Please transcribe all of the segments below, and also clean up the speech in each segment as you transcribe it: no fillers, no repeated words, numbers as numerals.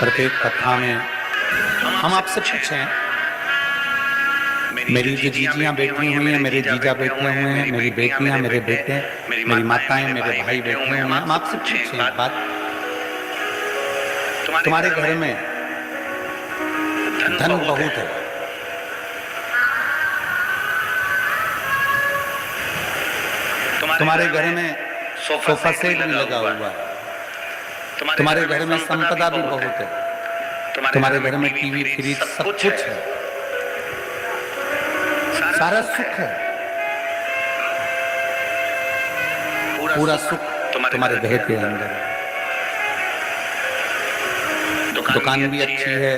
प्रत्येक कथा में हम आपसे पूछें, मेरी जो जीजियाँ बैठी हुई हैं, मेरे जीजा बैठे हुए हैं, मेरी बेटियाँ, मेरे बेटे, मेरी माताएं, मेरे भाई बैठे हुए हैं, हम आपसे पूछें एक बात, तुम्हारे घर में धन बहुत है, तुम्हारे घर में सोफा सेट भी लगा हुआ है, तुम्हारे घर में संपदा भी बहुत है, तुम्हारे घर में टीवी फ्रिज सब कुछ है, सारा सुख है, पूरा सुख तुम्हारे घर के अंदर है। दुकान भी अच्छी है,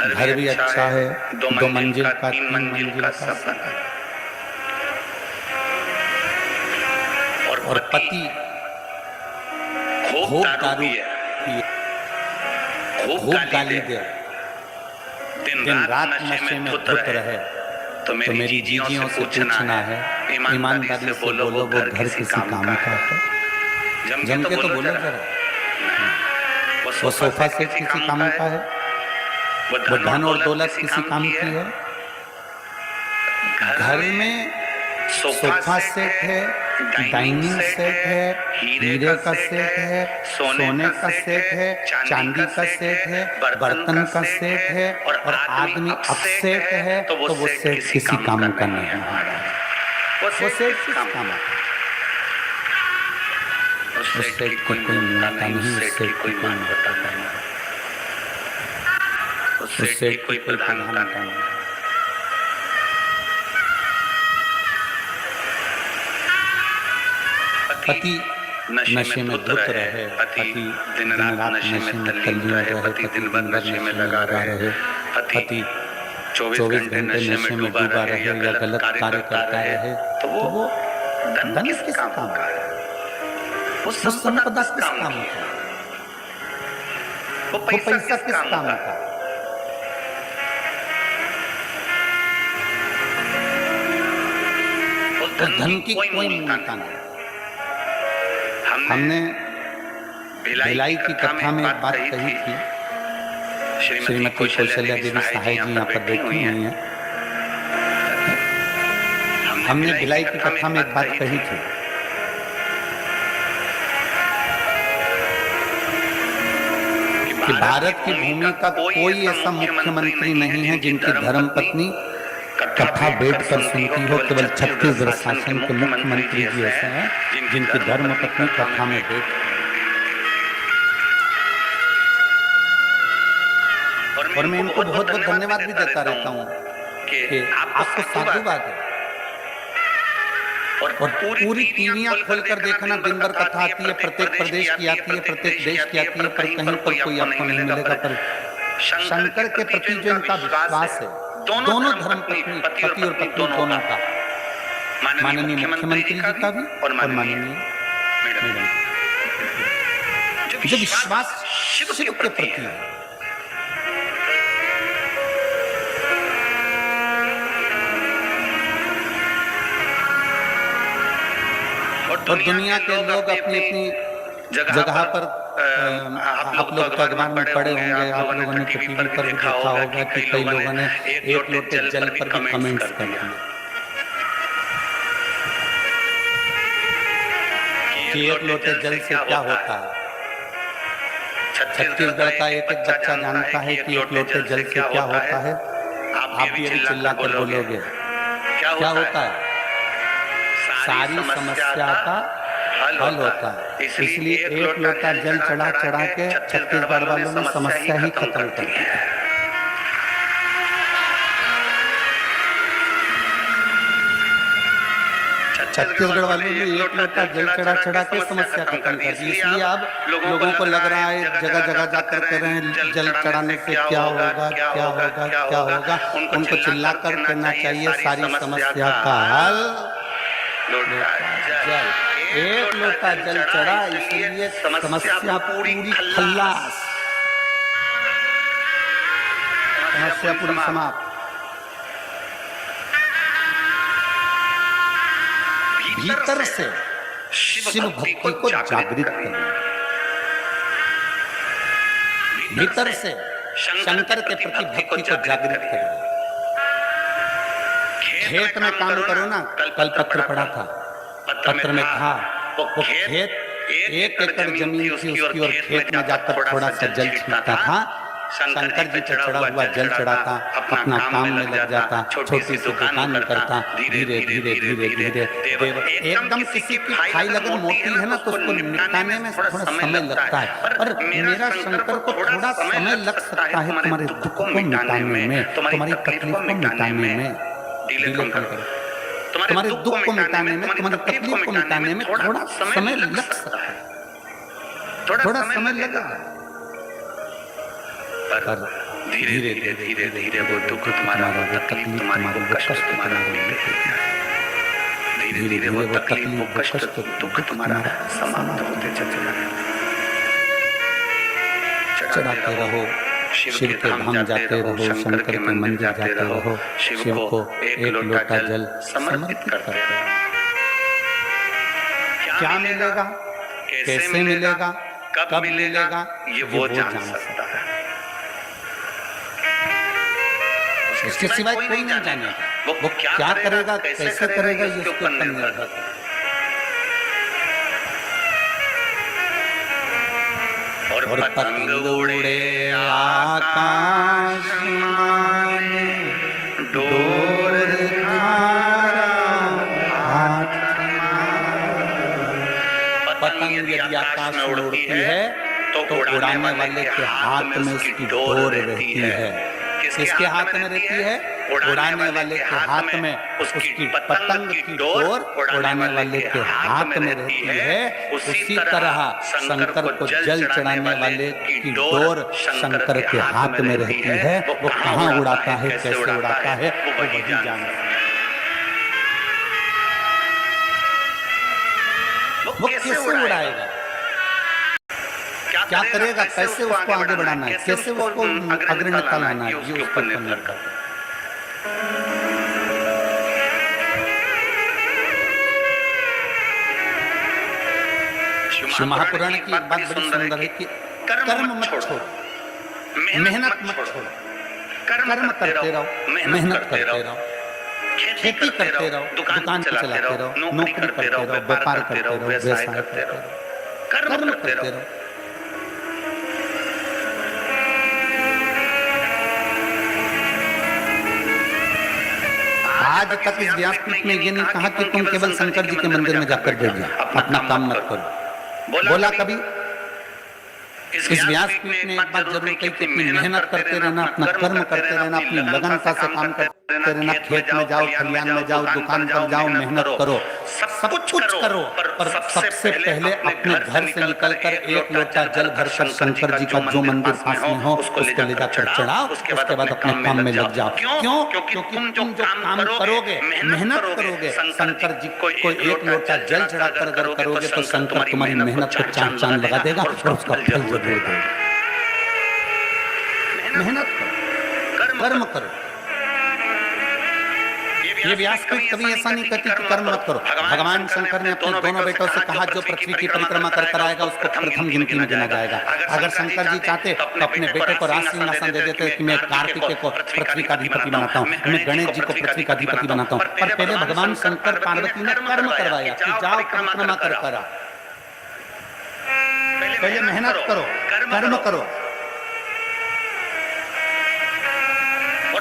घर भी अच्छा है, 2 मंजिल का 3 मंजिल का सब, और पति खूब दारू पिए, खूब गाली दे, दिन रात नशे में धुत रहे, तो मेरी जीजियों से पूछना है, ईमानदारी से बोलो वो घर किसी काम का है? जम के तो बोलो जरा, वो सोफा सेट किसी काम का है? वो धन और दौलत किसी काम की है? घर में सोफा सेट है, डाइनिंग सेट है, हीरे का सेट है, सोने का सेट है, चांदी का सेट है, बर्तन का सेट है, और आदमी अपसेट है, तो वो सेट किसी काम का नहीं है। वो सेट किस काम का? उससे कोई मिलता नहीं, उससे कोई बताता नहीं, उससे कोई प्रधानता नहीं। पति नशे में धुत रहे, पति दिन रात नशे में तल्लीन रहे, पति दिन भर नशे में लगा रहे, पति 24 घंटे नशे में डूबा रहे या गलत कार्य करता रहे, तो वो धन किस काम का है? वो संपदा किस काम का? वो पैसा किस काम का? वो धन की कोई मूलता नहीं। हमने भिलाई की कथा में एक बात कही थी, श्रीमती कौशल्या देवी सहाय जी यहाँ पर बैठी हुई हैं। हमने भिलाई की कथा में एक बात कही थी कि भारत की भूमि का कोई ऐसा मुख्यमंत्री नहीं है जिनकी धर्मपत्नी कथा बैठकर सुनती हो। केवल छत्तीसगढ़ शासन के मुख्यमंत्री जी ऐसे हैं जिनकी धर्मपत्नी कथा में बैठ, और मैं इनको बहुत बहुत धन्यवाद भी देता रहता हूँ कि आपको साधुवाद है। और पूरी टीवियां खोलकर देखना, दिन भर कथा आती है, प्रत्येक प्रदेश की आती है, प्रत्येक देश की आती है, पर कहीं पर कोई आपको नहीं मिलेगा। पर शंकर के प्रति जो इनका विश्वास है, दोनों धर्म पत्नी, पति और पत्नी दोनों का, माननीय मुख्यमंत्री जी का भी और माननीय मैडम, जो विश्वास शिव के प्रति है, और दुनिया के लोग अपनी अपनी जगह पर, आप लोग तो अखबार में पढ़े होंगे, आप लोगों ने टीवी पर भी देखा होगा कि कई लोगों ने एक लोटे जल पर भी कमेंट्स कर दिए कि एक लोटे जल से क्या होता है। छत्तीसगढ़ का एक एक बच्चा जानता है कि एक लोटे जल से क्या होता है। आप भी अभी चिल्ला कर बोलोगे क्या होता है? सारी समस्या का हल होता है। इसलिए एक लोटा जल चढ़ा चढ़ा के छत्तीसगढ़ वालों ने समस्या ही खत्म कर दी। छत्तीसगढ़ वालों ने एक लोटा जल चढ़ा चढ़ा के समस्या खत्म कर दी। इसलिए अब लोगों को लग रहा है जगह जगह जाकर कह रहे हैं जल चढ़ाने से क्या होगा, क्या होगा, क्या होगा। उनको चिल्ला कर कहना चाहिए सारी समस्या का हल जल। एक लोटा जल चढ़ा, इसलिए समस्या पूरी खल्लास, समस्या पूरी समाप्त। भीतर से शिव भक्ति को जागृत करना, भीतर से शंकर के प्रति भक्ति को जागृत करें। खेत में काम करो ना, कल पत्र पढ़ा था, पत्र में था वो खेत 1 एकड़ जमीन थी उसकी, और खेत में जाकर थोड़ा सा जल छींटता था, शंकर जी पे चढ़ा हुआ जल चढ़ाता, अपना काम में लग जाता, छोटी सी दुकान करता, धीरे धीरे धीरे धीरे एकदम किसी की फाइल अगर मोटी है ना तो उसको निपटाने में थोड़ा समय लगता है, पर मेरा शंकर को थोड़ा समय लग सकता है तुम्हारे दुख को मिटाने में, तुम्हारी तकलीफ को मिटाने में, तुम्हारे दुख को मिटाने में, तुम्हारी तकलीफ को मिटाने में थोड़ा समय लग सकता है, थोड़ा समय लगेगा, पर धीरे धीरे धीरे धीरे वो दुख तुम्हारा, वो तकलीफ तुम्हारी, वो कष्ट तुम्हारा धीरे धीरे वो तकलीफ, वो कष्ट, दुख तुम्हारा समाप्त होते चले जाएगा। चढ़ाते रहो, शिव के धाम जाते रहो, शंकर के मंदिर जाते रहो, शिव को 1 लोटा जल समर्पित करते रहो। क्या मिलेगा, कैसे मिलेगा, कब मिलेगा, ये वो जान सकता है, इसके सिवाय कोई नहीं जानेगा। वो क्या करेगा, कैसे करेगा, ये उसके ऊपर निर्भर करता है। और पतंग उड़े आकाश माने, डोर धारा हाथ माने। पतंग यदि आकाश में उड़ती है तो उड़ाने वाले के हाथ में उसकी डोर रहती है। किसके हाथ में रहती है? उड़ाने वाले के हाथ में उसकी पतंग की डोर उड़ाने वाले के हाथ में रहती है। उसी तरह शंकर को जल चढ़ाने वाले की डोर शंकर के हाथ में रहती है। वो कहाँ उड़ाता है, कैसे उड़ाता है, वो वही जानता है। वो कैसे उड़ाएगा, क्या करेगा, कैसे उसको आगे बढ़ाना है, कैसे उसको अग्रणी लाना है, ये उसको निर्भर करता है। शिव महापुराण की एक बात बड़ी सुंदर है कि कर्म मत छोड़ो, मेहनत मत छोड़ो, कर्म करते रहो, मेहनत करते रहो, खेती करते रहो, दुकान चलाते रहो, नौकरी करते रहो, व्यापार करते रहो, व्यवसाय करते रहो, कर्म करते रहो। आज तक इस व्यासपीठ में ये नहीं कहा कि तुम केवल शंकर जी के मंदिर में जाकर बैठ जाओ, अपना काम मत करो। बोला कभी? इस व्यासपीठ ने एक बात जरूर कही कि अपनी मेहनत करते रहना, अपना कर्म करते रहना, अपनी लगनता से काम करते रहना, खेत में जाओ, खलियान में जाओ, दुकान पर जाओ, मेहनत करो, सब कुछ करो, पर सबसे पहले अपने घर से निकलकर 1 लोटा जल भरकर शंकर जी का जो मंदिर पास में हो उसको ले जाकर चढ़ाओ। उसके बाद अपने काम में लग जाओ। क्यों? क्योंकि तुम जो काम करोगे, मेहनत करोगे, शंकर जी को 1 लोटा जल चढ़ाकर अगर करोगे तो शंकर तुम्हारी मेहनत को चांद लगा देगा और उसका फल जरूर देगा। मेहनत करो, कर्म करो। ये व्यासपीठ कभी ऐसा नहीं कहती कि कर्म मत करो। भगवान शंकर ने अपने दोनों बेटों से कहा जो पृथ्वी की परिक्रमा कर आएगा उसको प्रथम गिनती में गिना जाएगा। अगर शंकर जी चाहते तो अपने बेटे को राज सिंहासन दे देते कि मैं कार्तिकेय को पृथ्वी का अधिपति बनाता हूँ, मैं गणेश जी को पृथ्वी का अधिपति बनाता हूँ। पर पहले भगवान शंकर पार्वती ने कर्म करवाया कि जाओ परिक्रमा कर आओ, पहले मेहनत करो, कर्म करो।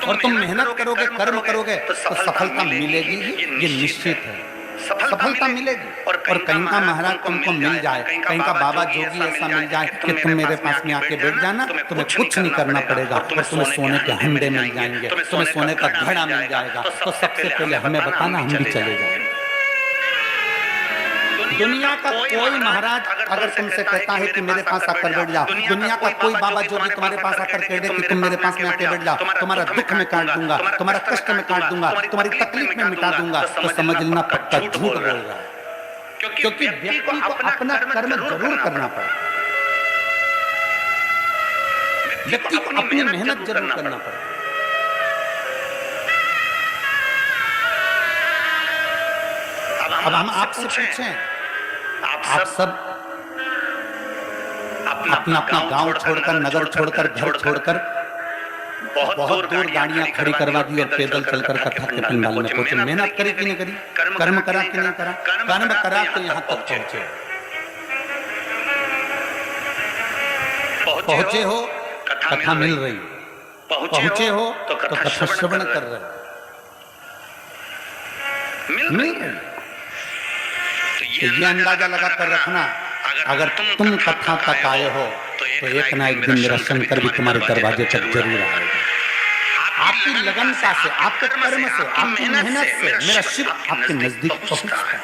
और तुम मेहनत करोगे, कर्म करोगे तो सफलता मिलेगी, ये निश्चित है। सफलता मिलेगी। और कहीं का महाराज तुमको मिल जाए, कहीं का बाबा जोगी ऐसा मिल जाए कि तुम मेरे पास में आके बैठ जाना, तुम्हें कुछ नहीं करना पड़ेगा और तुम्हें सोने के हंडे मिल जाएंगे, तुम्हें सोने का घड़ा मिल जाएगा, तो सबसे पहले हमें बताना, हम भी चले जाएंगे। दुनिया का कोई महाराज अगर तुमसे कहता है कि मेरे पास आकर बैठ जाओ, दुनिया का कोई बाबा जो भी तुम्हारे पास आकर कह दे कि तुम मेरे पास में आकर बैठ जाओ, तुम्हारा दुख में काट दूंगा, तुम्हारा कष्ट में काट दूंगा, तुम्हारी तकलीफ में मिटा दूंगा, तो समझ लेना पक्का झूठ बोल रहा है। क्योंकि व्यक्ति को अपना कर्म जरूर करना पड़ेगा, व्यक्ति को अपनी मेहनत जरूर करना पड़ेगा। अब हम आपसे पूछें, आप सब अपना अपना गांव छोड़कर, नगर छोड़कर, घर छोड़कर बहुत दूर गाड़ियां खड़ी करवा दी और पैदल चलकर कथा के पंडाल में पहुंचे। मेहनत करी कि नहीं करी, कर्म करा कि नहीं करा, कर्म करा तो यहाँ तक पहुंचे। पहुंचे हो कथा मिल रही, पहुंचे हो तो कथा श्रवण कर रहे, मिल रही। तो ये अंदाजा लगा कर रखना, अगर तुम कथा तक आए हो तो एक ना एक दिन मेरा शंकर भी तुम्हारे दरवाजे तक जरूर आएगा। आपकी लगनता से, आपके कर्म से, आपकी मेहनत से मेरा शिव आपके नजदीक पहुंचता है।